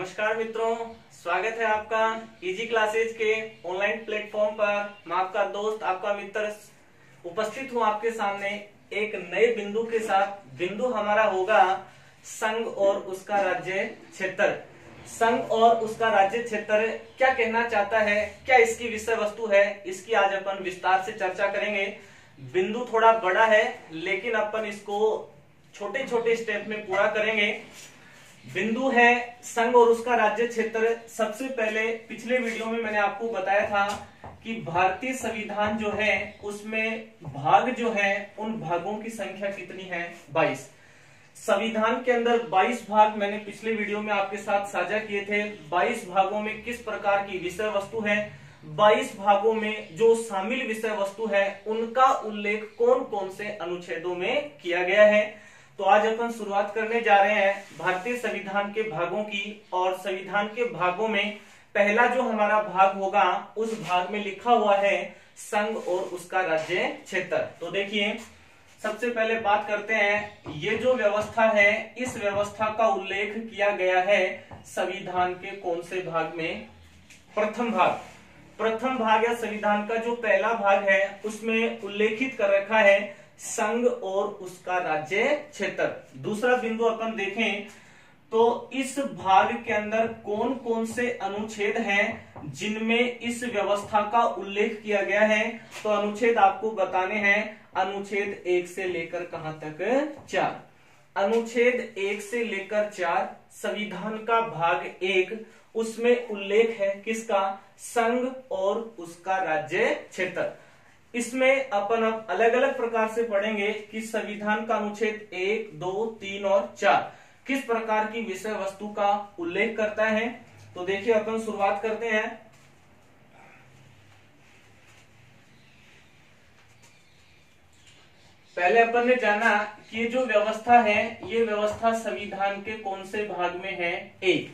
नमस्कार मित्रों, स्वागत है आपका इजी क्लासेज के ऑनलाइन प्लेटफॉर्म पर। मैं आपका दोस्त, आपका मित्र उपस्थित हूं आपके सामने एक नए बिंदु के साथ। बिंदु हमारा होगा संघ और उसका राज्य क्षेत्र। संघ और उसका राज्य क्षेत्र क्या कहना चाहता है, क्या इसकी विषय वस्तु है, इसकी आज अपन विस्तार से चर्चा करेंगे। बिंदु थोड़ा बड़ा है लेकिन अपन इसको छोटे छोटे स्टेप में पूरा करेंगे। बिंदु है संघ और उसका राज्य क्षेत्र। सबसे पहले पिछले वीडियो में मैंने आपको बताया था कि भारतीय संविधान जो है उसमें भाग जो है उन भागों की संख्या कितनी है, 22। संविधान के अंदर 22 भाग मैंने पिछले वीडियो में आपके साथ साझा किए थे। 22 भागों में किस प्रकार की विषय वस्तु है, 22 भागों में जो शामिल विषय वस्तु है उनका उल्लेख कौन कौन से अनुच्छेदों में किया गया है। तो आज अपन शुरुआत करने जा रहे हैं भारतीय संविधान के भागों की। और संविधान के भागों में पहला जो हमारा भाग होगा उस भाग में लिखा हुआ है संघ और उसका राज्य क्षेत्र। तो देखिए, सबसे पहले बात करते हैं, ये जो व्यवस्था है इस व्यवस्था का उल्लेख किया गया है संविधान के कौन से भाग में, प्रथम भाग या संविधान का जो पहला भाग है उसमें उल्लेखित कर रखा है संघ और उसका राज्य क्षेत्र। दूसरा बिंदु अपन देखें तो इस भाग के अंदर कौन कौन से अनुच्छेद हैं जिनमें इस व्यवस्था का उल्लेख किया गया है। तो अनुच्छेद आपको बताने हैं, अनुच्छेद 1 से लेकर कहां तक, 4। अनुच्छेद 1 से लेकर 4 संविधान का भाग 1, उसमें उल्लेख है किसका, संघ और उसका राज्य क्षेत्र। इसमें अपन अब अलग अलग प्रकार से पढ़ेंगे कि संविधान का अनुच्छेद 1, 2, 3 और 4 किस प्रकार की विषय वस्तु का उल्लेख करता है। तो देखिए, अपन शुरुआत करते हैं। पहले अपन ने जाना कि ये जो व्यवस्था है ये व्यवस्था संविधान के कौन से भाग में है, 1।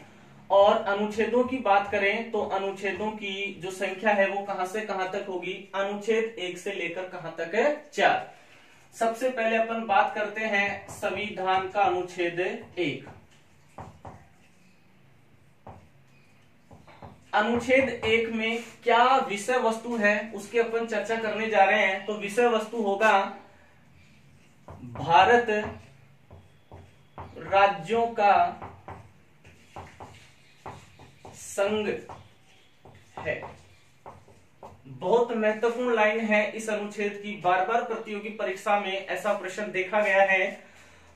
और अनुच्छेदों की बात करें तो अनुच्छेदों की जो संख्या है वो कहां से कहां तक होगी, अनुच्छेद 1 से लेकर कहां तक है, 4। सबसे पहले अपन बात करते हैं संविधान का अनुच्छेद 1। अनुच्छेद 1 में क्या विषय वस्तु है उसकी अपन चर्चा करने जा रहे हैं। तो विषय वस्तु होगा भारत राज्यों का संघ है। बहुत महत्वपूर्ण लाइन है इस अनुच्छेद की, बार बार प्रतियोगी परीक्षा में ऐसा प्रश्न देखा गया है।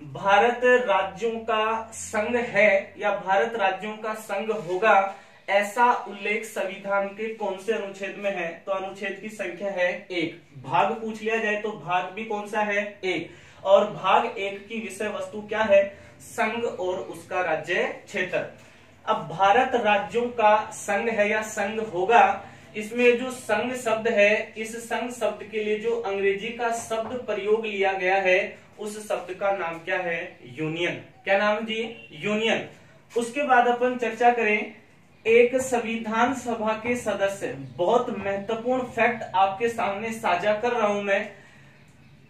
भारत राज्यों का संघ है या भारत राज्यों का संघ होगा, ऐसा उल्लेख संविधान के कौन से अनुच्छेद में है। तो अनुच्छेद की संख्या है 1। भाग पूछ लिया जाए तो भाग भी कौन सा है, 1। और भाग 1 की विषय वस्तु क्या है, संघ और उसका राज्य क्षेत्र। अब भारत राज्यों का संघ है या संघ होगा, इसमें जो संघ शब्द है इस संघ शब्द के लिए जो अंग्रेजी का शब्द प्रयोग लिया गया है उस शब्द का नाम क्या है, यूनियन। क्या नाम जी, यूनियन। उसके बाद अपन चर्चा करें एक संविधान सभा के सदस्य, बहुत महत्वपूर्ण फैक्ट आपके सामने साझा कर रहा हूं मैं।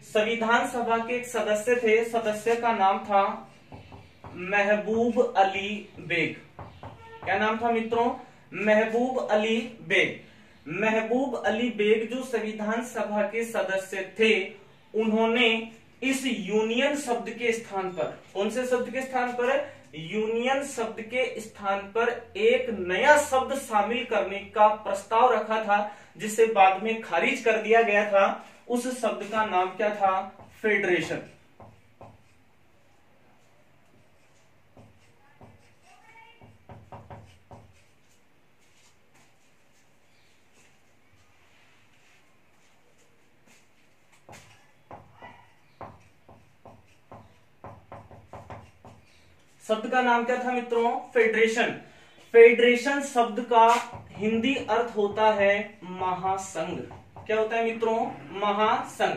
संविधान सभा के एक सदस्य थे, सदस्य का नाम था महबूब अली बेग। क्या नाम था मित्रों, महबूब अली बेग। महबूब अली बेग जो संविधान सभा के सदस्य थे, उन्होंने इस यूनियन शब्द के स्थान पर, कौन से शब्द के स्थान पर, यूनियन शब्द के स्थान पर एक नया शब्द शामिल करने का प्रस्ताव रखा था जिसे बाद में खारिज कर दिया गया था। उस शब्द का नाम क्या था, फेडरेशन। शब्द का नाम क्या था मित्रों, फेडरेशन। फेडरेशन शब्द का हिंदी अर्थ होता है महासंघ। क्या होता है मित्रों, महासंघ।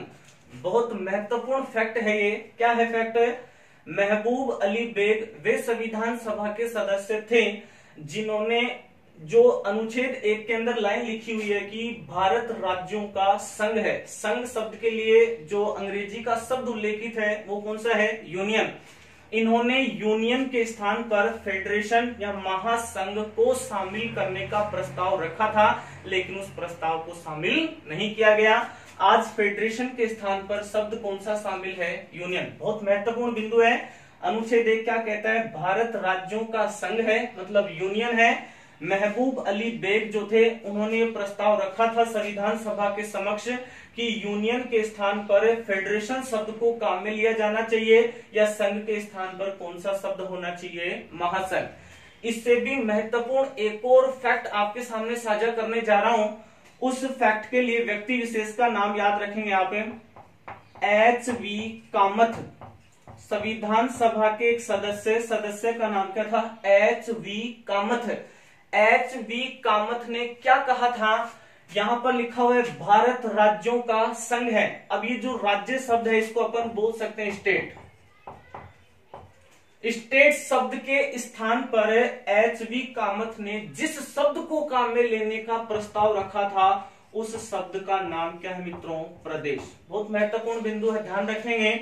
बहुत महत्वपूर्ण फैक्ट है ये। क्या है फैक्ट, महबूब अली बेग वे संविधान सभा के सदस्य थे जिन्होंने जो अनुच्छेद 1 के अंदर लाइन लिखी हुई है कि भारत राज्यों का संघ है, संघ शब्द के लिए जो अंग्रेजी का शब्द उल्लेखित है वो कौन सा है, यूनियन। इन्होंने यूनियन के स्थान पर फेडरेशन या महासंघ को शामिल करने का प्रस्ताव रखा था, लेकिन उस प्रस्ताव को शामिल नहीं किया गया। आज फेडरेशन के स्थान पर शब्द कौन सा शामिल है? यूनियन। बहुत महत्वपूर्ण बिंदु है। अनुच्छेद 1 क्या कहता है? भारत राज्यों का संघ है, मतलब यूनियन है। महबूब अली बेग जो थे, उन्होंने प्रस्ताव रखा था संविधान सभा के समक्ष कि यूनियन के स्थान पर फेडरेशन शब्द को काम में लिया जाना चाहिए या संघ के स्थान पर कौन सा शब्द होना चाहिए? महासंघ। इससे भी महत्वपूर्ण एक और फैक्ट आपके सामने साझा करने जा रहा हूं। उस फैक्ट के लिए व्यक्ति विशेष का नाम याद रखेंगे आप, एच.वी. कामथ। संविधान सभा के एक सदस्य का नाम क्या था? एच.वी. कामथ। एच.वी. कामथ ने क्या कहा था? यहां पर लिखा हुआ है भारत राज्यों का संघ है। अब ये जो राज्य शब्द है इसको अपन बोल सकते हैं स्टेट। स्टेट शब्द के स्थान पर एच.वी. कामथ ने जिस शब्द को काम में लेने का प्रस्ताव रखा था उस शब्द का नाम क्या है मित्रों? प्रदेश। बहुत महत्वपूर्ण बिंदु है, ध्यान रखेंगे।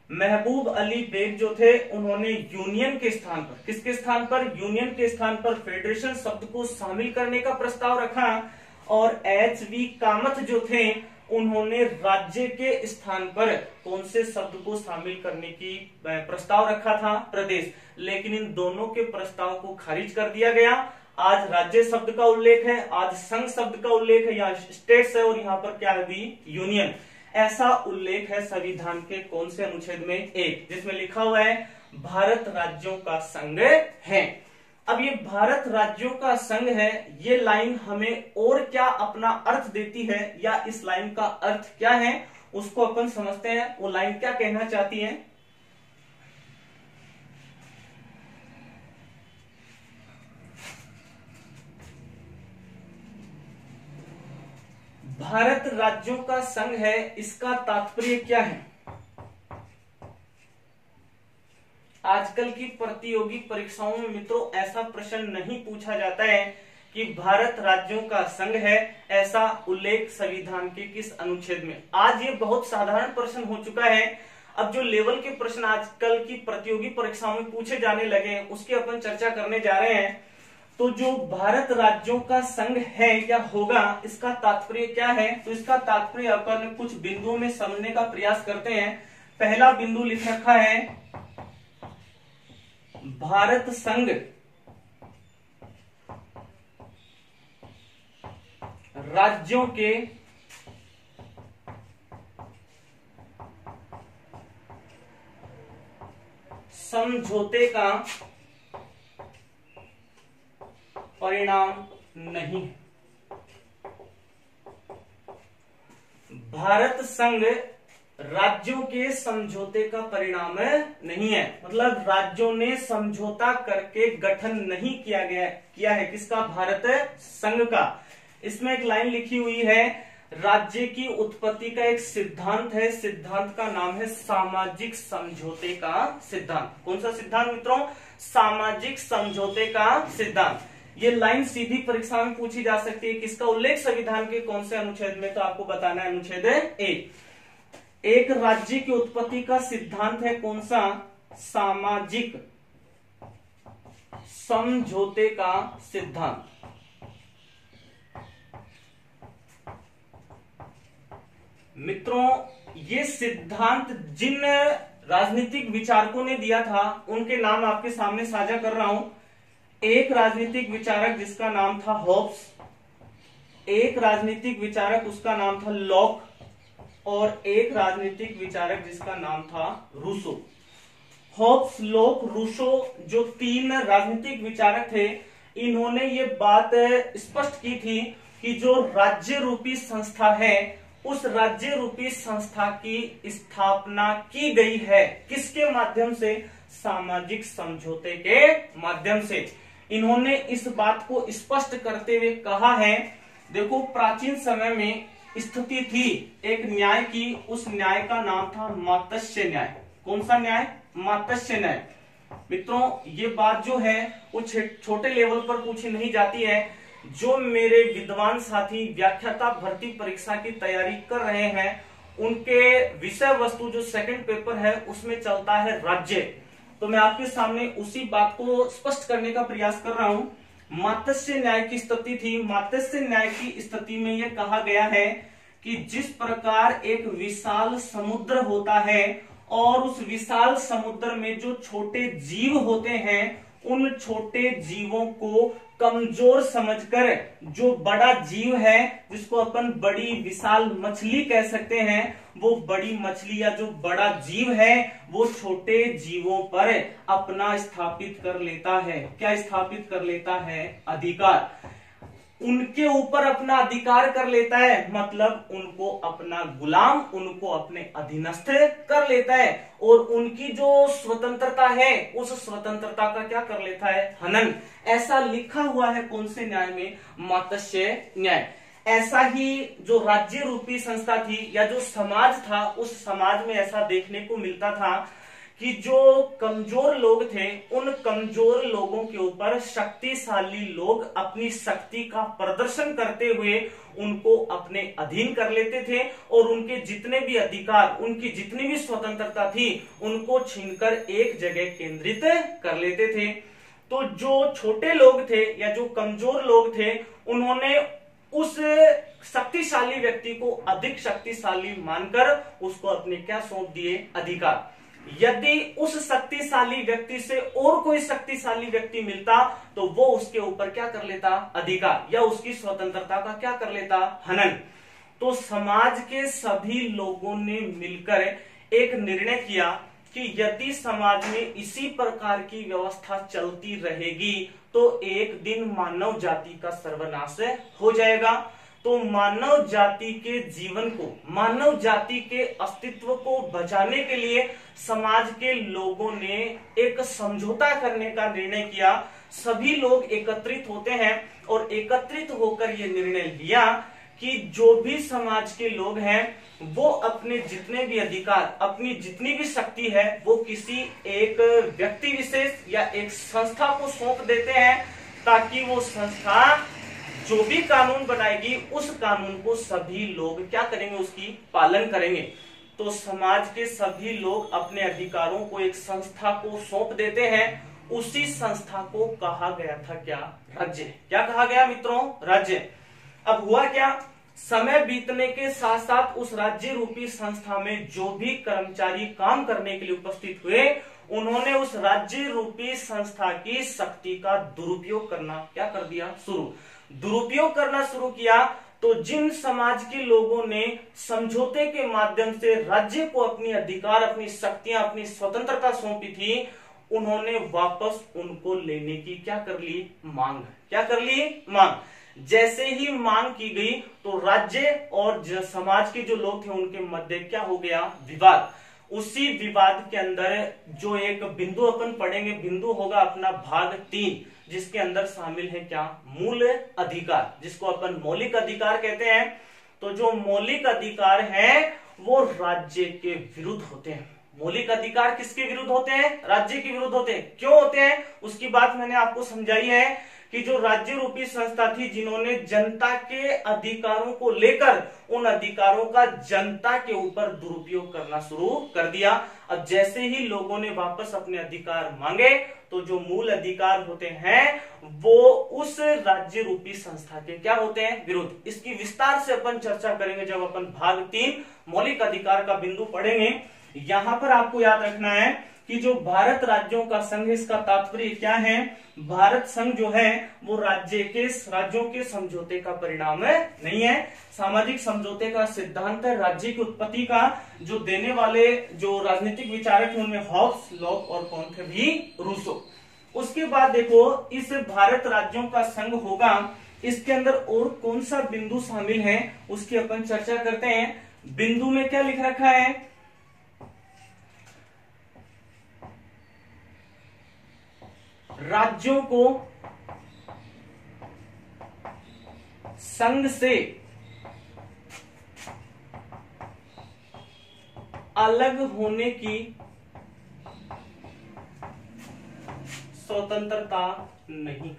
महबूब अली बेग जो थे, उन्होंने यूनियन के स्थान पर, किसके स्थान पर? यूनियन के स्थान पर फेडरेशन शब्द को शामिल करने का प्रस्ताव रखा, और एच.वी. कामथ जो थे, उन्होंने राज्य के स्थान पर कौन से शब्द को शामिल करने की प्रस्ताव रखा था? प्रदेश। लेकिन इन दोनों के प्रस्ताव को खारिज कर दिया गया। आज राज्य शब्द का उल्लेख है, आज संघ शब्द का उल्लेख है, यहाँ स्टेट्स है और यहाँ पर क्या है भी? यूनियन। ऐसा उल्लेख है संविधान के कौन से अनुच्छेद में? 1, जिसमें लिखा हुआ है भारत राज्यों का संघ है। अब ये भारत राज्यों का संघ है, ये लाइन हमें और क्या अपना अर्थ देती है, या इस लाइन का अर्थ क्या है उसको अपन समझते हैं। वो लाइन क्या कहना चाहती है? भारत राज्यों का संघ है, इसका तात्पर्य क्या है? आजकल की प्रतियोगी परीक्षाओं में मित्रों ऐसा प्रश्न नहीं पूछा जाता है कि भारत राज्यों का संघ है, ऐसा उल्लेख संविधान के किस अनुच्छेद में। आज ये बहुत साधारण प्रश्न हो चुका है। अब जो लेवल के प्रश्न आजकल की प्रतियोगी परीक्षाओं में पूछे जाने लगे हैं उसकी अपन चर्चा करने जा रहे हैं। तो जो भारत राज्यों का संघ है या होगा, इसका तात्पर्य क्या है? तो इसका तात्पर्य अपन कुछ बिंदुओं में समझने का प्रयास करते हैं। पहला बिंदु लिख रखा है भारत संघ राज्यों के समझौते का परिणाम नहीं है। भारत संघ राज्यों के समझौते का परिणाम नहीं है, मतलब राज्यों ने समझौता करके गठन नहीं किया है किसका? भारत संघ का। इसमें एक लाइन लिखी हुई है, राज्य की उत्पत्ति का एक सिद्धांत है, सिद्धांत का नाम है सामाजिक समझौते का सिद्धांत। कौन सा सिद्धांत मित्रों? सामाजिक समझौते का सिद्धांत। ये लाइन सीधी परीक्षा में पूछी जा सकती है। किसका उल्लेख? संविधान के कौन से अनुच्छेद में? तो आपको बताना है अनुच्छेद 1। एक राज्य की उत्पत्ति का सिद्धांत है कौन सा? सामाजिक समझौते का सिद्धांत। मित्रों, ये सिद्धांत जिन राजनीतिक विचारकों ने दिया था उनके नाम आपके सामने साझा कर रहा हूं। एक राजनीतिक विचारक जिसका नाम था हॉब्स, एक राजनीतिक विचारक उसका नाम था लॉक, और एक राजनीतिक विचारक जिसका नाम था रूसो। हॉब्स, लॉक, रूसो जो 3 राजनीतिक विचारक थे, इन्होंने ये बात स्पष्ट की थी कि जो राज्य रूपी संस्था है उस राज्य रूपी संस्था की स्थापना की गई है किसके माध्यम से? सामाजिक समझौते के माध्यम से। इन्होंने इस बात को स्पष्ट करते हुए कहा है, देखो प्राचीन समय में स्थिति थी एक न्याय की, उस न्याय का नाम था मात्स्य न्याय। कौन सा न्याय? मात्स्य न्याय। मित्रों, ये बात जो है वो छोटे लेवल पर पूछी नहीं जाती है। जो मेरे विद्वान साथी व्याख्याता भर्ती परीक्षा की तैयारी कर रहे हैं उनके विषय वस्तु जो सेकंड पेपर है उसमें चलता है राज्य, तो मैं आपके सामने उसी बात को स्पष्ट करने का प्रयास कर रहा हूं। मात्स्य न्याय की स्थिति थी। मात्स्य न्याय की स्थिति में यह कहा गया है कि जिस प्रकार एक विशाल समुद्र होता है और उस विशाल समुद्र में जो छोटे जीव होते हैं, उन छोटे जीवों को कमजोर समझकर जो बड़ा जीव है, जिसको अपन बड़ी विशाल मछली कह सकते हैं, वो बड़ी मछली या जो बड़ा जीव है वो छोटे जीवों पर अपना स्थापित कर लेता है। क्या स्थापित कर लेता है? अधिकार। उनके ऊपर अपना अधिकार कर लेता है, मतलब उनको अपना गुलाम, उनको अपने अधीनस्थ कर लेता है और उनकी जो स्वतंत्रता है उस स्वतंत्रता का क्या कर लेता है? हनन। ऐसा लिखा हुआ है कौन से न्याय में? मात्स्य न्याय। ऐसा ही जो राज्य रूपी संस्था थी या जो समाज था, उस समाज में ऐसा देखने को मिलता था कि जो कमजोर लोग थे, उन कमजोर लोगों के ऊपर शक्तिशाली लोग अपनी शक्ति का प्रदर्शन करते हुए उनको अपने अधीन कर लेते थे और उनके जितने भी अधिकार, उनकी जितनी भी स्वतंत्रता थी, उनको छीनकर एक जगह केंद्रित कर लेते थे। तो जो छोटे लोग थे या जो कमजोर लोग थे, उन्होंने उस शक्तिशाली व्यक्ति को अधिक शक्तिशाली मानकर उसको अपने क्या सौंप दिए? अधिकार। यदि उस शक्तिशाली व्यक्ति से और कोई शक्तिशाली व्यक्ति मिलता तो वो उसके ऊपर क्या कर लेता? अधिकार, या उसकी स्वतंत्रता का क्या कर लेता? हनन। तो समाज के सभी लोगों ने मिलकर एक निर्णय किया कि यदि समाज में इसी प्रकार की व्यवस्था चलती रहेगी तो एक दिन मानव जाति का सर्वनाश हो जाएगा। तो मानव जाति के जीवन को, मानव जाति के अस्तित्व को बचाने के लिए समाज के लोगों ने एक समझौता करने का निर्णय किया। सभी लोग एकत्रित होते हैं और एकत्रित होकर यह निर्णय लिया कि जो भी समाज के लोग हैं वो अपने जितने भी अधिकार, अपनी जितनी भी शक्ति है, वो किसी एक व्यक्ति विशेष या एक संस्था को सौंप देते हैं, ताकि वो संस्था जो भी कानून बनाएगी उस कानून को सभी लोग क्या करेंगे? उसकी पालन करेंगे। तो समाज के सभी लोग अपने अधिकारों को एक संस्था को सौंप देते हैं। उसी संस्था को कहा गया था क्या? राज्य। क्या कहा गया मित्रों? राज्य। अब हुआ क्या? समय बीतने के साथ साथ उस राज्य रूपी संस्था में जो भी कर्मचारी काम करने के लिए उपस्थित हुए, उन्होंने उस राज्य रूपी संस्था की शक्ति का दुरुपयोग करना क्या कर दिया? दुरुपयोग करना शुरू किया। तो जिन समाज के लोगों ने समझौते के माध्यम से राज्य को अपनी अधिकार, अपनी शक्तियां, अपनी स्वतंत्रता सौंपी थी, उन्होंने वापस उनको लेने की क्या कर ली? मांग। क्या कर ली? मांग। जैसे ही मांग की गई तो राज्य और समाज के जो लोग थे उनके मध्य क्या हो गया? विवाद। उसी विवाद के अंदर जो एक बिंदु अपन पढ़ेंगे, बिंदु होगा अपना भाग 3, जिसके अंदर शामिल है क्या? मूल अधिकार, जिसको अपन मौलिक अधिकार कहते हैं। तो जो मौलिक अधिकार है वो राज्य के विरुद्ध होते हैं। मौलिक अधिकार किसके विरुद्ध होते हैं? राज्य के विरुद्ध होते हैं। क्यों होते हैं? उसकी बात मैंने आपको समझाई है कि जो राज्य रूपी संस्था थी, जिन्होंने जनता के अधिकारों को लेकर उन अधिकारों का जनता के ऊपर दुरुपयोग करना शुरू कर दिया। अब जैसे ही लोगों ने वापस अपने अधिकार मांगे तो जो मूल अधिकार होते हैं वो उस राज्य रूपी संस्था के क्या होते हैं? विरुद्ध। इसकी विस्तार से अपन चर्चा करेंगे जब अपन भाग 3 मौलिक अधिकार का बिंदु पढ़ेंगे। यहां पर आपको याद रखना है कि जो भारत राज्यों का संघ, इसका तात्पर्य क्या है? भारत संघ जो है वो राज्यों के समझौते का परिणाम नहीं है। सामाजिक समझौते का सिद्धांत है। राज्य की उत्पत्ति का जो देने वाले जो राजनीतिक विचारक हैं उनमें हॉब्स, लॉक और कौन थे? भी रूसो। उसके बाद देखो, इस भारत राज्यों का संघ होगा, इसके अंदर और कौन सा बिंदु शामिल है उसकी अपन चर्चा करते हैं। बिंदु में क्या लिख रखा है? राज्यों को संघ से अलग होने की स्वतंत्रता नहीं।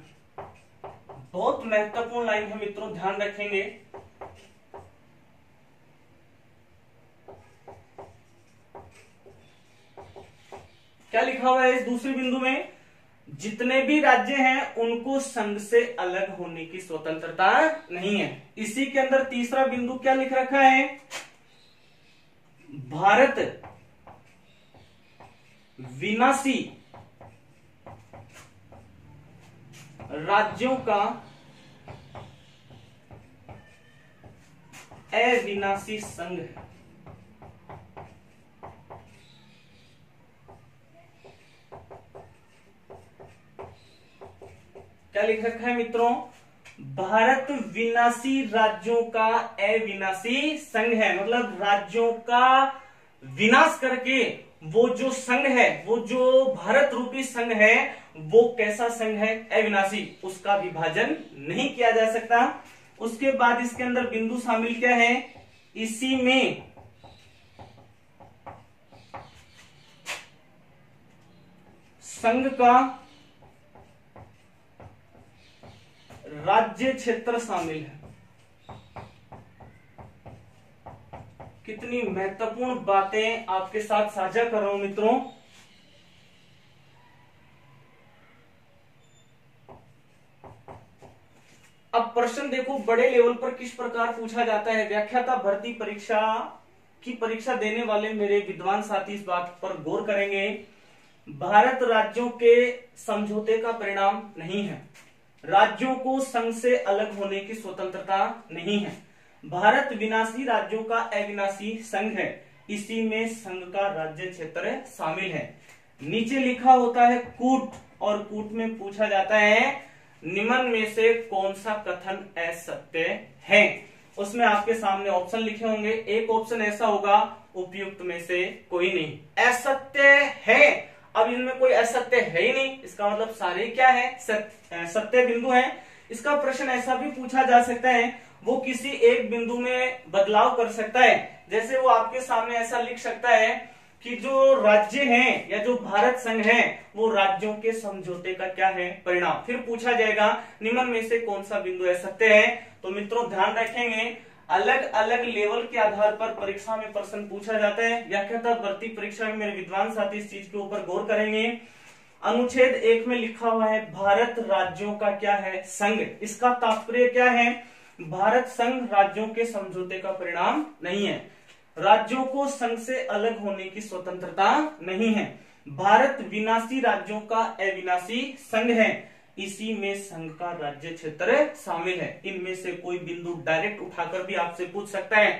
बहुत महत्वपूर्ण लाइन है मित्रों, ध्यान रखेंगे। क्या लिखा हुआ है इस दूसरे बिंदु में? जितने भी राज्य हैं उनको संघ से अलग होने की स्वतंत्रता नहीं है। इसी के अंदर तीसरा बिंदु क्या लिख रखा है? भारत विनाशी राज्यों का अविनाशी संघ है। क्या लिख रखा है मित्रों? भारत विनाशी राज्यों का अविनाशी संघ है। मतलब राज्यों का विनाश करके वो जो संघ है, वो जो भारत रूपी संघ है, वो कैसा संघ है? अविनाशी। उसका विभाजन नहीं किया जा सकता। उसके बाद इसके अंदर बिंदु शामिल क्या है? इसी में संघ का राज्य क्षेत्र शामिल है। कितनी महत्वपूर्ण बातें आपके साथ साझा कर रहा हूं मित्रों। अब प्रश्न देखो बड़े लेवल पर किस प्रकार पूछा जाता है। व्याख्याता भर्ती परीक्षा की परीक्षा देने वाले मेरे विद्वान साथी इस बात पर गौर करेंगे। भारत राज्यों के समझौते का परिणाम नहीं है। राज्यों को संघ से अलग होने की स्वतंत्रता नहीं है। भारत विनाशी राज्यों का अविनाशी संघ है। इसी में संघ का राज्य क्षेत्र शामिल है। नीचे लिखा होता है कूट, और कूट में पूछा जाता है निम्न में से कौन सा कथन असत्य है। उसमें आपके सामने ऑप्शन लिखे होंगे। एक ऑप्शन ऐसा होगा उपयुक्त में से कोई नहीं, असत्य है। अब इनमें कोई असत्य है ही नहीं, इसका मतलब सारे क्या है? सत्य बिंदु हैं। इसका प्रश्न ऐसा भी पूछा जा सकता है, वो किसी एक बिंदु में बदलाव कर सकता है। जैसे वो आपके सामने ऐसा लिख सकता है कि जो राज्य हैं या जो भारत संघ है वो राज्यों के समझौते का क्या है? परिणाम। फिर पूछा जाएगा निम्न में से कौन सा बिंदु असत्य है। तो मित्रों ध्यान रखेंगे, अलग अलग लेवल के आधार पर परीक्षा में प्रश्न पूछा जाता है। व्याख्याता भर्ती परीक्षा में मेरे विद्वान साथी इस चीज के ऊपर गौर करेंगे। अनुच्छेद 1 में लिखा हुआ है भारत राज्यों का क्या है? संघ। इसका तात्पर्य क्या है? भारत संघ राज्यों के समझौते का परिणाम नहीं है। राज्यों को संघ से अलग होने की स्वतंत्रता नहीं है। भारत विनाशी राज्यों का अविनाशी संघ है। इसी में संघ का राज्य क्षेत्र शामिल है। इनमें से कोई बिंदु डायरेक्ट उठाकर भी आपसे पूछ सकता है।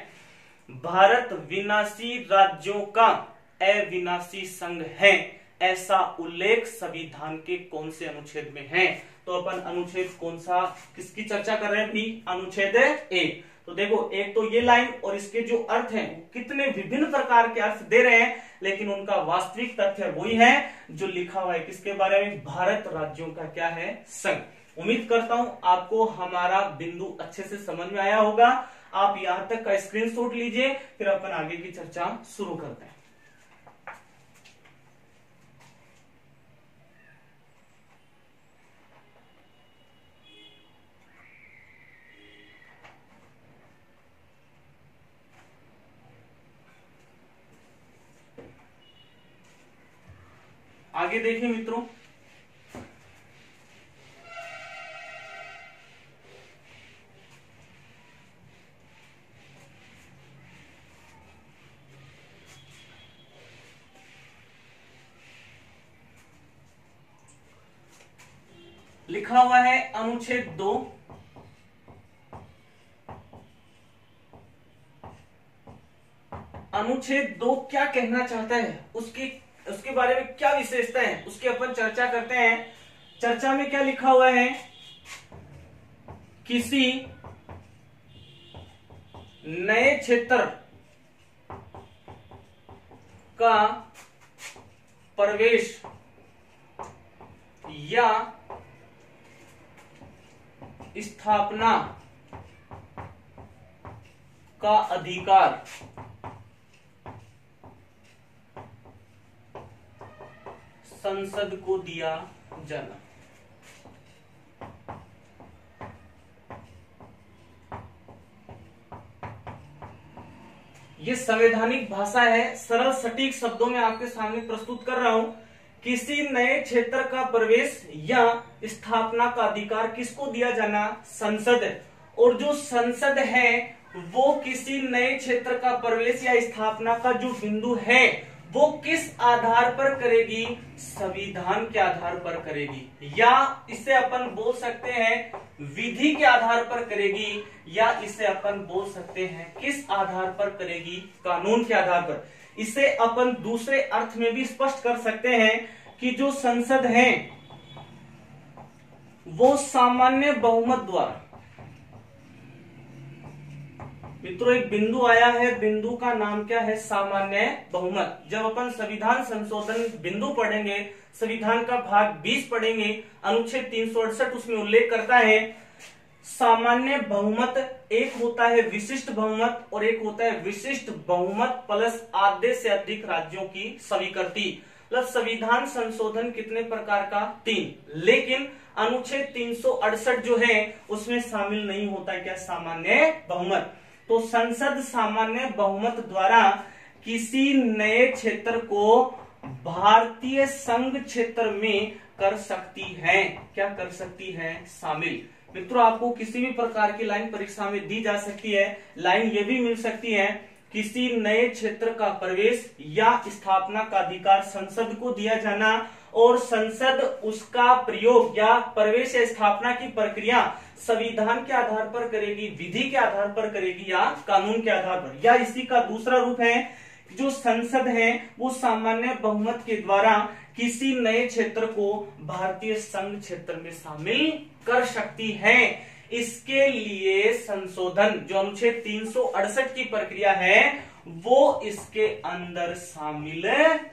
भारत विनाशी राज्यों का अविनाशी संघ है, ऐसा उल्लेख संविधान के कौन से अनुच्छेद में है? तो अपन अनुच्छेद कौन सा, किसकी चर्चा कर रहे हैं भी? अनुच्छेद 1। तो देखो एक तो ये लाइन और इसके जो अर्थ हैं कितने विभिन्न प्रकार के अर्थ दे रहे हैं, लेकिन उनका वास्तविक तथ्य वही है जो लिखा हुआ है। किसके बारे में? भारत राज्यों का क्या है? संघ। उम्मीद करता हूं आपको हमारा बिंदु अच्छे से समझ में आया होगा। आप यहां तक का स्क्रीनशॉट लीजिए, फिर अपन आगे की चर्चा शुरू करते हैं। आगे देखिए मित्रों, लिखा हुआ है अनुच्छेद 2, अनुच्छेद 2 क्या कहना चाहता है, उसके बारे में क्या विशेषता है, उसकी अपन चर्चा करते हैं। चर्चा में क्या लिखा हुआ है? किसी नए क्षेत्र का प्रवेश या स्थापना का अधिकार संसद को दिया जाना। ये संवैधानिक भाषा है, सरल सटीक शब्दों में आपके सामने प्रस्तुत कर रहा हूं। किसी नए क्षेत्र का प्रवेश या स्थापना का अधिकार किसको दिया जाना? संसद। और जो संसद है वो किसी नए क्षेत्र का प्रवेश या स्थापना का जो बिंदु है वो किस आधार पर करेगी? संविधान के आधार पर करेगी, या इसे अपन बोल सकते हैं विधि के आधार पर करेगी, या इसे अपन बोल सकते हैं किस आधार पर करेगी? कानून के आधार पर। इसे अपन दूसरे अर्थ में भी स्पष्ट कर सकते हैं कि जो संसद है वो सामान्य बहुमत द्वारा, मित्रों एक बिंदु आया है, बिंदु का नाम क्या है? सामान्य बहुमत। जब अपन संविधान संशोधन बिंदु पढ़ेंगे, संविधान का भाग 20 पढ़ेंगे, अनुच्छेद 368 उसमें उल्लेख करता है सामान्य बहुमत, एक होता है विशिष्ट बहुमत और एक होता है विशिष्ट बहुमत प्लस आधे से अधिक राज्यों की स्वीकृति। मतलब संविधान संशोधन कितने प्रकार का? 3। लेकिन अनुच्छेद 368 जो है उसमें शामिल नहीं होता है क्या? सामान्य बहुमत। तो संसद सामान्य बहुमत द्वारा किसी नए क्षेत्र को भारतीय संघ क्षेत्र में कर सकती है। क्या कर सकती है? शामिल। मित्रों आपको किसी भी प्रकार की लाइन परीक्षा में दी जा सकती है। लाइन ये भी मिल सकती है, किसी नए क्षेत्र का प्रवेश या स्थापना का अधिकार संसद को दिया जाना और संसद उसका प्रयोग या प्रवेश या स्थापना की प्रक्रिया संविधान के आधार पर करेगी, विधि के आधार पर करेगी या कानून के आधार पर। या इसी का दूसरा रूप है जो संसद है वो सामान्य बहुमत के द्वारा किसी नए क्षेत्र को भारतीय संघ क्षेत्र में शामिल कर सकती है। इसके लिए संशोधन जो अनुच्छेद 368 की प्रक्रिया है वो इसके अंदर शामिल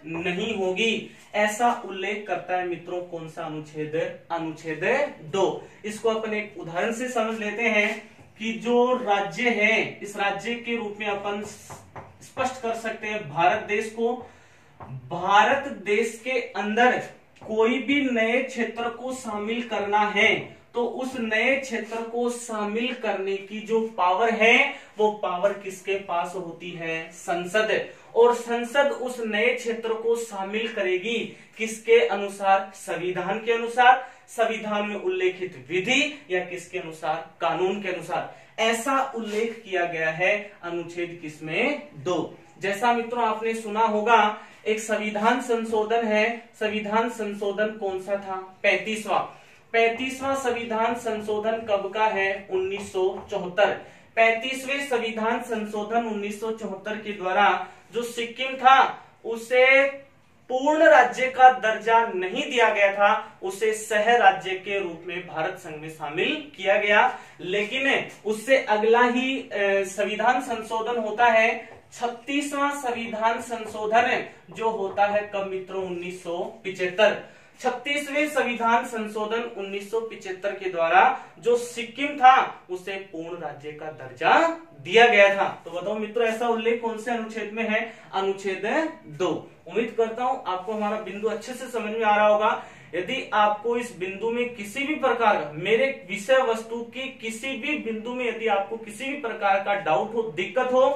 नहीं होगी, ऐसा उल्लेख करता है मित्रों कौन सा अनुच्छेद? अनुच्छेद 2। इसको अपन एक उदाहरण से समझ लेते हैं कि जो राज्य है इस राज्य के रूप में अपन स्पष्ट कर सकते हैं भारत देश को। भारत देश के अंदर कोई भी नए क्षेत्र को शामिल करना है तो उस नए क्षेत्र को शामिल करने की जो पावर है वो पावर किसके पास होती है? संसद। और संसद उस नए क्षेत्र को शामिल करेगी किसके अनुसार? संविधान के अनुसार, संविधान में उल्लेखित विधि, या किसके अनुसार? कानून के अनुसार। ऐसा उल्लेख किया गया है अनुच्छेद किसमें? 2। जैसा मित्रों आपने सुना होगा एक संविधान संशोधन है, संविधान संशोधन कौन सा था? 35वां संविधान संशोधन कब का है? 1974। 35वें संविधान संशोधन 1974 के द्वारा जो सिक्किम था उसे पूर्ण राज्य का दर्जा नहीं दिया गया था, उसे सह राज्य के रूप में भारत संघ में शामिल किया गया। लेकिन उससे अगला ही संविधान संशोधन होता है 36वां संविधान संशोधन जो होता है कब मित्रों? 1975। 36वें संविधान संशोधन 1975 के द्वारा जो सिक्किम था उसे पूर्ण राज्य का दर्जा दिया गया था। तो बताओ मित्रों ऐसा उल्लेख कौन से अनुच्छेद में है? अनुच्छेद 2। उम्मीद करता हूं आपको हमारा बिंदु अच्छे से समझ में आ रहा होगा। यदि आपको इस बिंदु में किसी भी प्रकार का, मेरे विषय वस्तु की किसी भी बिंदु में यदि आपको किसी भी प्रकार का डाउट हो, दिक्कत हो,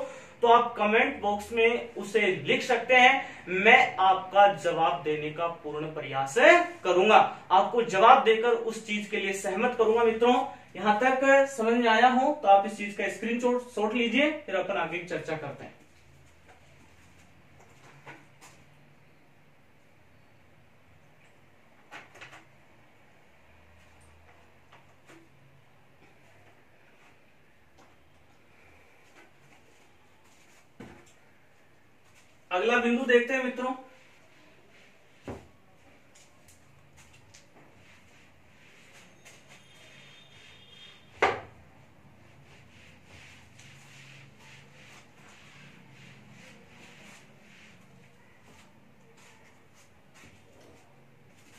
तो आप कमेंट बॉक्स में उसे लिख सकते हैं। मैं आपका जवाब देने का पूर्ण प्रयास करूंगा, आपको जवाब देकर उस चीज के लिए सहमत करूंगा। मित्रों यहां तक समझ में आया हो तो आप इस चीज का स्क्रीनशॉट लीजिए, फिर अपन आगे की चर्चा करते हैं। अगला बिंदु देखते हैं मित्रों।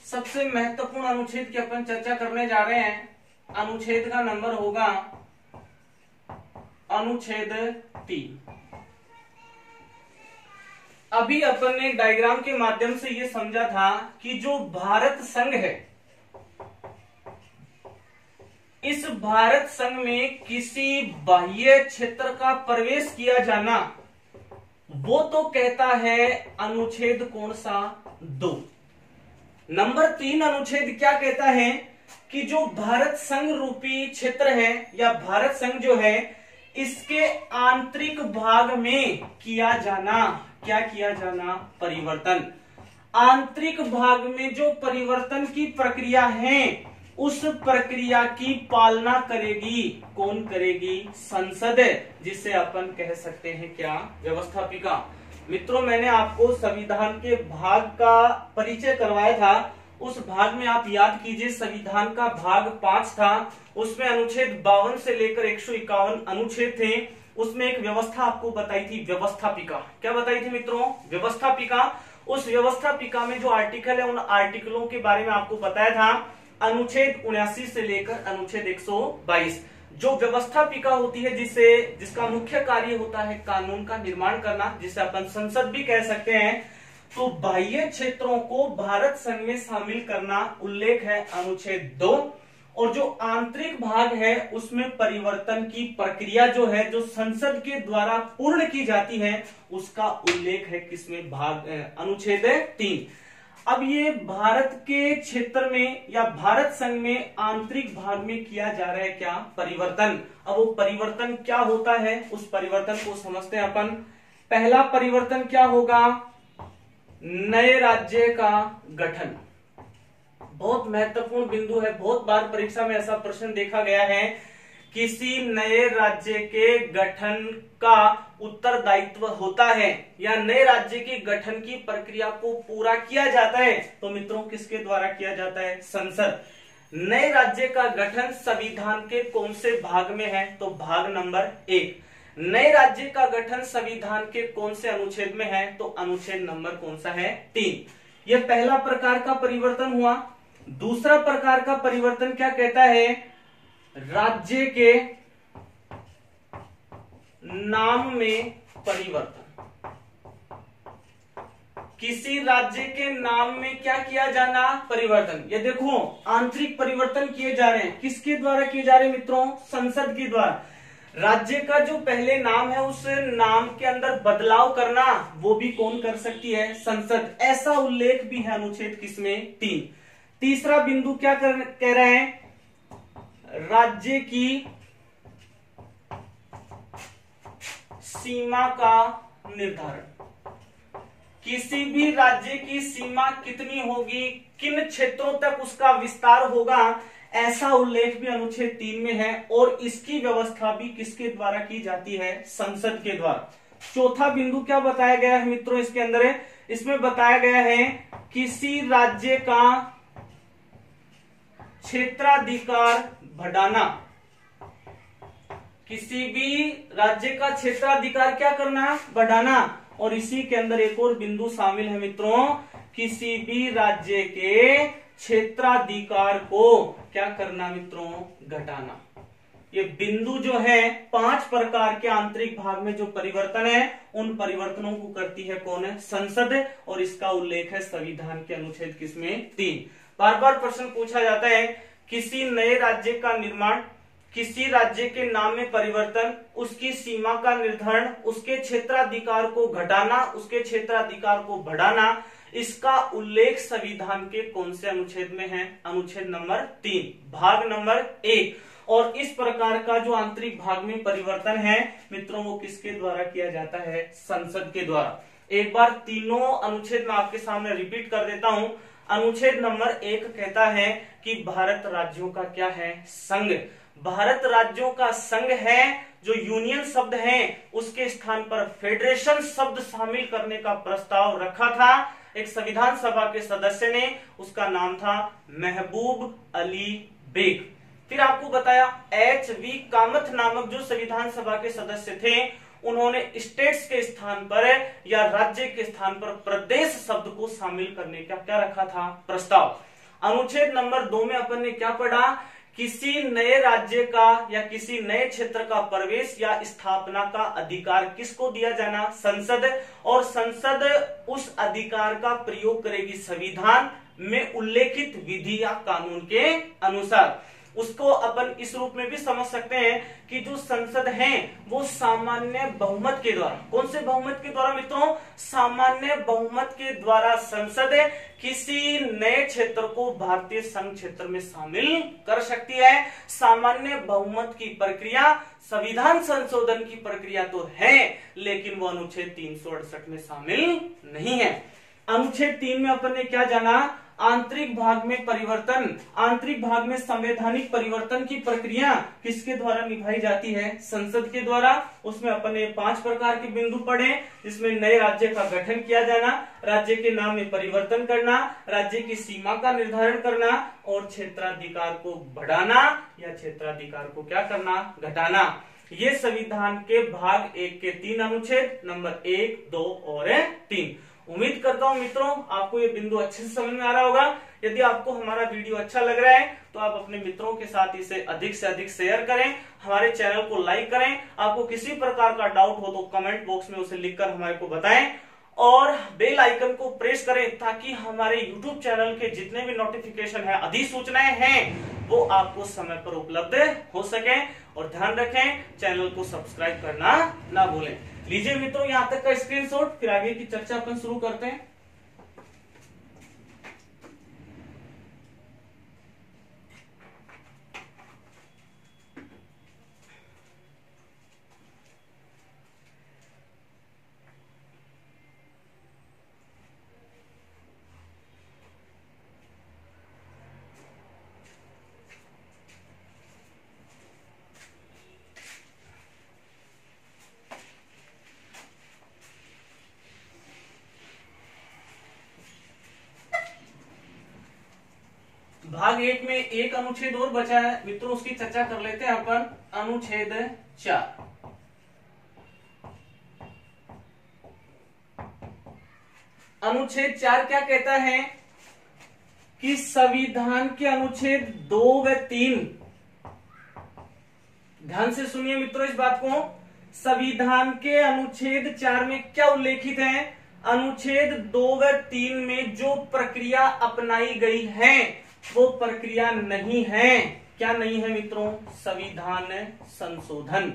सबसे महत्वपूर्ण अनुच्छेद की अपन चर्चा करने जा रहे हैं। अनुच्छेद का नंबर होगा अनुच्छेद 3। अभी अपन ने डायग्राम के माध्यम से यह समझा था कि जो भारत संघ है, इस भारत संघ में किसी बाह्य क्षेत्र का प्रवेश किया जाना, वो तो कहता है अनुच्छेद कौन सा? 2। नंबर 3 अनुच्छेद क्या कहता है कि जो भारत संघ रूपी क्षेत्र है या भारत संघ जो है इसके आंतरिक भाग में किया जाना, क्या किया जाना, परिवर्तन। आंतरिक भाग में जो परिवर्तन की प्रक्रिया है उस प्रक्रिया की पालना करेगी, कौन करेगी, संसद, जिसे अपन कह सकते हैं क्या, व्यवस्थापिका। मित्रों मैंने आपको संविधान के भाग का परिचय करवाया था, उस भाग में आप याद कीजिए संविधान का भाग 5 था, उसमें अनुच्छेद 52 से लेकर 151 अनुच्छेद थे। उसमें एक व्यवस्था आपको बताई थी, व्यवस्थापिका। क्या बताई थी मित्रों, व्यवस्थापिका। उस व्यवस्थापिका में जो आर्टिकल है उन आर्टिकलों के बारे में आपको बताया था, अनुच्छेद 79 से लेकर अनुच्छेद 122। जो व्यवस्थापिका होती है जिसका मुख्य कार्य होता है कानून का निर्माण करना, जिसे अपन संसद भी कह सकते हैं, तो बाह्य क्षेत्रों को भारत संघ में शामिल करना उल्लेख है अनुच्छेद 2। और जो आंतरिक भाग है उसमें परिवर्तन की प्रक्रिया जो है जो संसद के द्वारा पूर्ण की जाती है उसका उल्लेख है किसमें, भाग अनुच्छेद 3। अब ये भारत के क्षेत्र में या भारत संघ में आंतरिक भाग में किया जा रहा है क्या, परिवर्तन। अब वो परिवर्तन क्या होता है उस परिवर्तन को समझते हैं अपन। पहला परिवर्तन क्या होगा, नए राज्य का गठन। बहुत महत्वपूर्ण बिंदु है, बहुत बार परीक्षा में ऐसा प्रश्न देखा गया है, किसी नए राज्य के गठन का उत्तरदायित्व होता है या नए राज्य के गठन की प्रक्रिया को पूरा किया जाता है तो मित्रों किसके द्वारा किया जाता है, संसद। नए राज्य का गठन संविधान के कौन से भाग में है, तो भाग नंबर 1। नए राज्य का गठन संविधान के कौन से अनुच्छेद में है, तो अनुच्छेद नंबर कौन सा है, 3। यह पहला प्रकार का परिवर्तन हुआ। दूसरा प्रकार का परिवर्तन क्या कहता है, राज्य के नाम में परिवर्तन। किसी राज्य के नाम में क्या किया जाना, परिवर्तन। ये देखो आंतरिक परिवर्तन किए जा रहे हैं, किसके द्वारा किए जा रहे हैं मित्रों, संसद के द्वारा। राज्य का जो पहले नाम है उस नाम के अंदर बदलाव करना वो भी कौन कर सकती है, संसद। ऐसा उल्लेख भी है अनुच्छेद किसमें, 3। तीसरा बिंदु क्या कह रहे हैं, राज्य की सीमा का निर्धारण। किसी भी राज्य की सीमा कितनी होगी, किन क्षेत्रों तक उसका विस्तार होगा, ऐसा उल्लेख भी अनुच्छेद 3 में है। और इसकी व्यवस्था भी किसके द्वारा की जाती है, संसद के द्वारा। चौथा बिंदु क्या बताया गया है मित्रों इसके अंदर है, इसमें बताया गया है किसी राज्य का क्षेत्राधिकार बढ़ाना। किसी भी राज्य का क्षेत्राधिकार क्या करना, बढ़ाना। और इसी के अंदर एक और बिंदु शामिल है मित्रों, किसी भी राज्य के क्षेत्राधिकार को क्या करना मित्रों, घटाना। ये बिंदु जो है 5 प्रकार के आंतरिक भाग में जो परिवर्तन है उन परिवर्तनों को करती है कौन है, संसद। और इसका उल्लेख है संविधान के अनुच्छेद किसमें, 3। बार बार प्रश्न पूछा जाता है, किसी नए राज्य का निर्माण, किसी राज्य के नाम में परिवर्तन, उसकी सीमा का निर्धारण, उसके क्षेत्राधिकार को घटाना, उसके क्षेत्राधिकार को बढ़ाना, इसका उल्लेख संविधान के कौन से अनुच्छेद में है, अनुच्छेद नंबर 3 भाग नंबर 1। और इस प्रकार का जो आंतरिक भाग में परिवर्तन है मित्रों वो किसके द्वारा किया जाता है, संसद के द्वारा। एक बार तीनों अनुच्छेद में आपके सामने रिपीट कर देता हूं। अनुच्छेद नंबर 1 कहता है कि भारत राज्यों का क्या है, संघ। भारत राज्यों का संघ है, जो यूनियन शब्द है उसके स्थान पर फेडरेशन शब्द शामिल करने का प्रस्ताव रखा था एक संविधान सभा के सदस्य ने, उसका नाम था महबूब अली बेग। फिर आपको बताया H.V. कामथ नामक जो संविधान सभा के सदस्य थे उन्होंने स्टेट्स के स्थान पर या राज्य के स्थान पर प्रदेश शब्द को शामिल करने का क्या रखा था, प्रस्ताव। अनुच्छेद नंबर 2 में अपन ने क्या पढ़ा, किसी नए राज्य का या किसी नए क्षेत्र का प्रवेश या स्थापना का अधिकार किसको दिया जाना, संसद। और संसद उस अधिकार का प्रयोग करेगी संविधान में उल्लेखित विधि या कानून के अनुसार। उसको अपन इस रूप में भी समझ सकते हैं कि जो संसद है वो सामान्य बहुमत के द्वारा, कौन से बहुमत के द्वारा मित्रों, सामान्य बहुमत के द्वारा संसद किसी नए क्षेत्र को भारतीय संघ क्षेत्र में शामिल कर सकती है। सामान्य बहुमत की प्रक्रिया संविधान संशोधन की प्रक्रिया तो है, लेकिन वो अनुच्छेद 368 में शामिल नहीं है। अनुच्छेद 3 में अपन ने क्या जाना, आंतरिक भाग में परिवर्तन, आंतरिक भाग में संवैधानिक परिवर्तन की प्रक्रिया किसके द्वारा निभाई जाती है, संसद के द्वारा। उसमें अपन ने 5 प्रकार के बिंदु पढ़े, जिसमें नए राज्य का गठन किया जाना, राज्य के नाम में परिवर्तन करना, राज्य की सीमा का निर्धारण करना और क्षेत्राधिकार को बढ़ाना या क्षेत्राधिकार को क्या करना, घटाना। ये संविधान के भाग 1 के 3 अनुच्छेद नंबर 1, 2 और 3। उम्मीद करता हूं मित्रों आपको ये बिंदु अच्छे से समझ में आ रहा होगा। यदि आपको हमारा वीडियो अच्छा लग रहा है तो आप अपने मित्रों के साथ इसे अधिक से अधिक शेयर करें, हमारे चैनल को लाइक करें। आपको किसी प्रकार का डाउट हो तो कमेंट बॉक्स में उसे लिखकर हमारे को बताएं और बेल आइकन को प्रेस करें ताकि हमारे YouTube चैनल के जितने भी नोटिफिकेशन है, अधिसूचनाएं हैं, वो आपको समय पर उपलब्ध हो सके। और ध्यान रखें चैनल को सब्सक्राइब करना ना भूलें। लीजिए मित्रों यहां तक का स्क्रीनशॉट, फिर आगे की चर्चा अपन शुरू करते हैं। भाग 1 में एक अनुच्छेद और बचा है मित्रों, उसकी चर्चा कर लेते हैं अपन। अनुच्छेद 4। अनुच्छेद 4 क्या कहता है कि संविधान के अनुच्छेद 2 व 3, ध्यान से सुनिए मित्रों इस बात को, संविधान के अनुच्छेद 4 में क्या उल्लेखित है, अनुच्छेद 2 व 3 में जो प्रक्रिया अपनाई गई है वो प्रक्रिया नहीं है। क्या नहीं है मित्रों, संविधान संशोधन।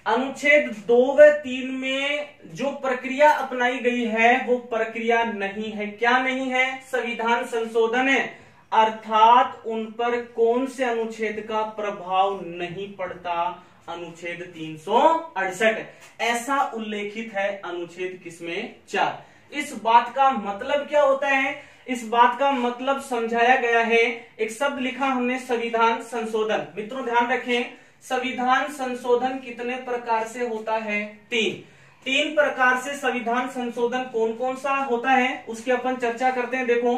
अनुच्छेद 2 व 3 में जो प्रक्रिया अपनाई गई है वो प्रक्रिया नहीं है। क्या नहीं है, संविधान संशोधन है, अर्थात उन पर कौन से अनुच्छेद का प्रभाव नहीं पड़ता, अनुच्छेद 368 ऐसा उल्लेखित है अनुच्छेद किसमें, 4। इस बात का मतलब क्या होता है, इस बात का मतलब समझाया गया है। एक शब्द लिखा हमने संविधान संशोधन। मित्रों ध्यान रखें, संविधान संशोधन कितने प्रकार से होता है, 3 प्रकार से संविधान संशोधन कौन कौन सा होता है उसकी अपन चर्चा करते हैं। देखो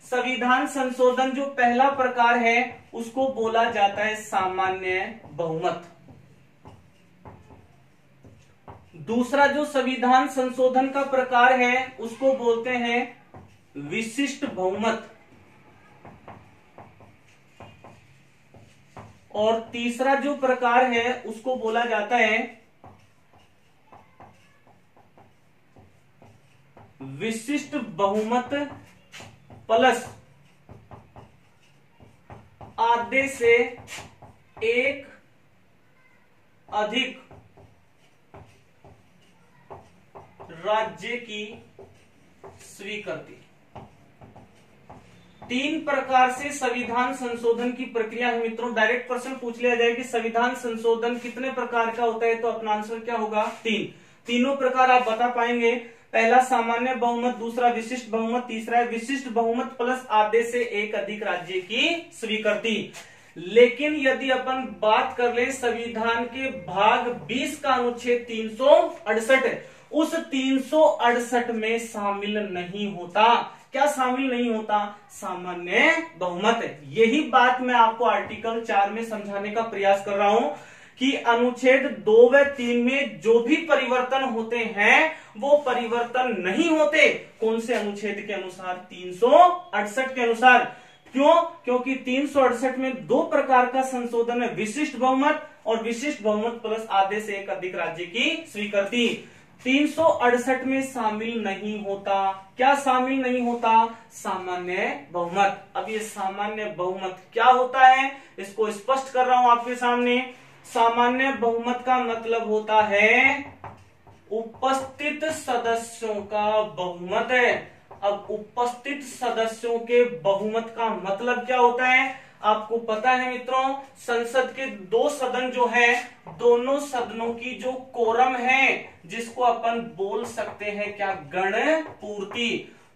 संविधान संशोधन जो पहला प्रकार है उसको बोला जाता है सामान्य बहुमत। दूसरा जो संविधान संशोधन का प्रकार है उसको बोलते हैं विशिष्ट बहुमत। और तीसरा जो प्रकार है उसको बोला जाता है विशिष्ट बहुमत प्लस आधे से एक अधिक राज्य की स्वीकृति। 3 प्रकार से संविधान संशोधन की प्रक्रिया है मित्रों। डायरेक्ट प्रश्न पूछ लिया जाए कि संविधान संशोधन कितने प्रकार का होता है तो अपना आंसर क्या होगा, 3। तीनों प्रकार आप बता पाएंगे। पहला सामान्य बहुमत, दूसरा विशिष्ट बहुमत, तीसरा है विशिष्ट बहुमत प्लस आधे से एक अधिक राज्य की स्वीकृति। लेकिन यदि अपन बात कर ले संविधान के भाग 20 का अनुच्छेद 368, उस 368 में शामिल नहीं होता। क्या शामिल नहीं होता, सामान्य बहुमत। यही बात मैं आपको आर्टिकल 4 में समझाने का प्रयास कर रहा हूं कि अनुच्छेद 2 व 3 में जो भी परिवर्तन होते हैं वो परिवर्तन नहीं होते कौन से अनुच्छेद के अनुसार, 368 के अनुसार। क्यों, क्योंकि 368 में 2 प्रकार का संशोधन है, विशिष्ट बहुमत और विशिष्ट बहुमत प्लस आधे से एक अधिक राज्य की स्वीकृति। 368 में शामिल नहीं होता। क्या शामिल नहीं होता? सामान्य बहुमत। अब ये सामान्य बहुमत क्या होता है इसको स्पष्ट कर रहा हूं आपके सामने। सामान्य बहुमत का मतलब होता है उपस्थित सदस्यों का बहुमत है। अब उपस्थित सदस्यों के बहुमत का मतलब क्या होता है? आपको पता है मित्रों, संसद के दो सदन जो है, दोनों सदनों की जो कोरम है, जिसको अपन बोल सकते हैं क्या? गणपूर्ति।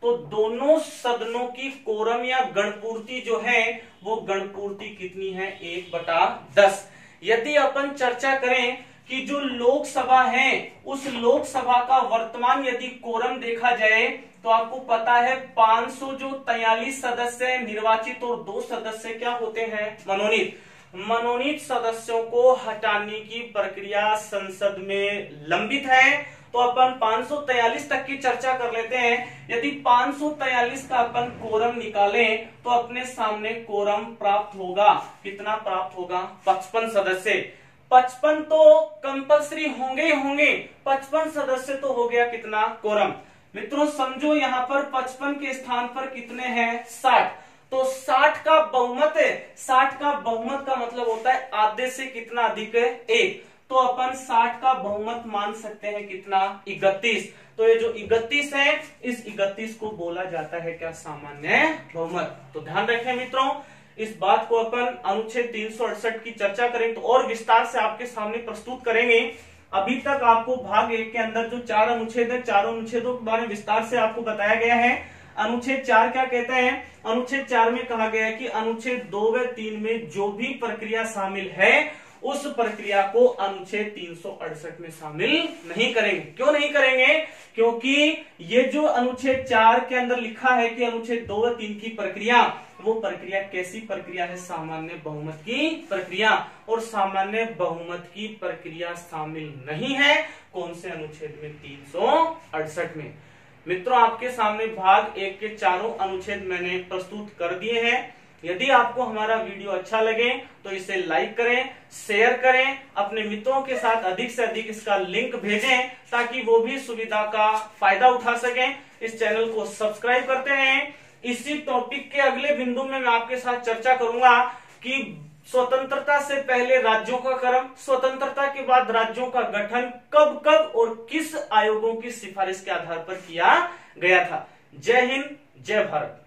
तो दोनों सदनों की कोरम या गणपूर्ति जो है वो गणपूर्ति कितनी है? 1/10। यदि अपन चर्चा करें कि जो लोकसभा है उस लोकसभा का वर्तमान यदि कोरम देखा जाए तो आपको पता है 500 जो 43 सदस्य निर्वाचित और 2 सदस्य क्या होते हैं? मनोनीत। मनोनीत सदस्यों को हटाने की प्रक्रिया संसद में लंबित है। तो अपन 543 तक की चर्चा कर लेते हैं। यदि 543 का अपन कोरम निकालें तो अपने सामने कोरम प्राप्त होगा। कितना प्राप्त होगा? 55 सदस्य। 55 तो कंपल्सरी होंगे ही होंगे। 55 सदस्य तो हो गया कितना? कोरम। मित्रों समझो यहां पर 55 के स्थान पर कितने हैं? 60। तो 60 का बहुमत है। 60 का बहुमत का मतलब होता है आधे से कितना अधिक है? 1। तो अपन 60 का बहुमत मान सकते हैं कितना? 31। तो ये जो 31 है, इस 31 को बोला जाता है क्या? सामान्य बहुमत। तो ध्यान रखें मित्रों, इस बात को अपन अनुच्छेद 368 की चर्चा करें तो और विस्तार से आपके सामने प्रस्तुत करेंगे। अभी तक आपको भाग 1 के अंदर जो 4 अनुच्छेद है, चारों अनुच्छेदों के बारे में विस्तार से आपको बताया गया है। अनुच्छेद 4 क्या कहता है? अनुच्छेद 4 में कहा गया है कि अनुच्छेद 2 व 3 में जो भी प्रक्रिया शामिल है उस प्रक्रिया को अनुच्छेद 368 में शामिल नहीं करेंगे। क्यों नहीं करेंगे? क्योंकि ये जो अनुच्छेद 4 के अंदर लिखा है कि अनुच्छेद 2 व 3 की प्रक्रिया, वो प्रक्रिया कैसी प्रक्रिया है? सामान्य बहुमत की प्रक्रिया। और सामान्य बहुमत की प्रक्रिया शामिल नहीं है कौन से अनुच्छेद में? 368 में। मित्रों आपके सामने भाग 1 के चारों अनुच्छेद मैंने प्रस्तुत कर दिए हैं। यदि आपको हमारा वीडियो अच्छा लगे तो इसे लाइक करें, शेयर करें, अपने मित्रों के साथ अधिक से अधिक इसका लिंक भेजें ताकि वो भी सुविधा का फायदा उठा सकें। इस चैनल को सब्सक्राइब करते रहें। इसी टॉपिक के अगले बिंदु में मैं आपके साथ चर्चा करूंगा कि स्वतंत्रता से पहले राज्यों का क्रम, स्वतंत्रता के बाद राज्यों का गठन कब कब और किस आयोगों की सिफारिश के आधार पर किया गया था। जय हिंद, जय भारत।